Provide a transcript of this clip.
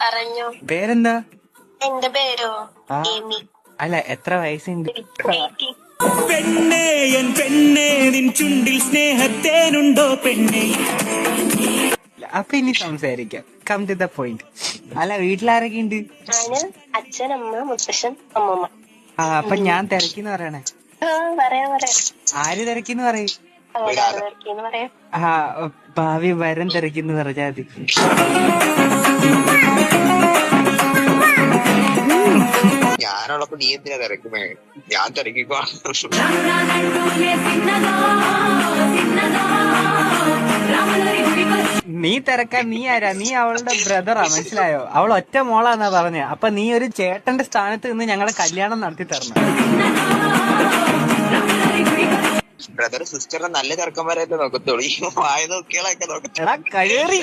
പറഞ്ഞോ. പേരെന്താ? എന്റെ പേരോ ആ. ഏമി. അല്ല, എത്ര വയസ്സുണ്ട്? 18. പെണ്ണേ എൻ പെണ്ണേ നിൻ ചുണ്ടിൽ സ്നേഹത്തേനുണ്ടോ പെണ്ണേ? അപ്പൊ ഇനി സംസാരിക്കാം. Come to the point. അല്ല, വീട്ടിലാരൊക്കെ ഉണ്ട്? ഞാന്, അച്ഛൻ, അമ്മ, മുത്തശ്ശൻ, അമ്മമ്മ. അപ്പൊ ഞാൻ തിരക്കിന്ന് പറയണേ. പറയാം. ആര് തിരക്കിന്ന് പറയും? അവതാരന്ന് പറയാം. ഭാവി വരൻ തിരക്കിന്ന് പറഞ്ഞാ മതി. ഞാനുള്ളപ്പോ നീ എന്തിനാ തിരക്കുമേ? ഞാൻ തിരക്കിക്കോ. നീ തിരക്കാൻ നീ ആരാ? നീ അവളുടെ ബ്രദറാ, മനസ്സിലായോ? അവൾ ഒറ്റ മോളാന്നാ പറഞ്ഞ. അപ്പൊ നീ ഒരു ചേട്ടന്റെ സ്ഥാനത്ത് നിന്ന് ഞങ്ങളെ കല്യാണം നടത്തി തരണം. ബ്രദർ സിസ്റ്ററിനെ നല്ല ചെറുക്കന്മാരായിട്ട് നോക്കത്തോളൂ. വായ നോക്കിയാളൊക്കെ നോക്കത്തോളൂ. എടാ, കയറി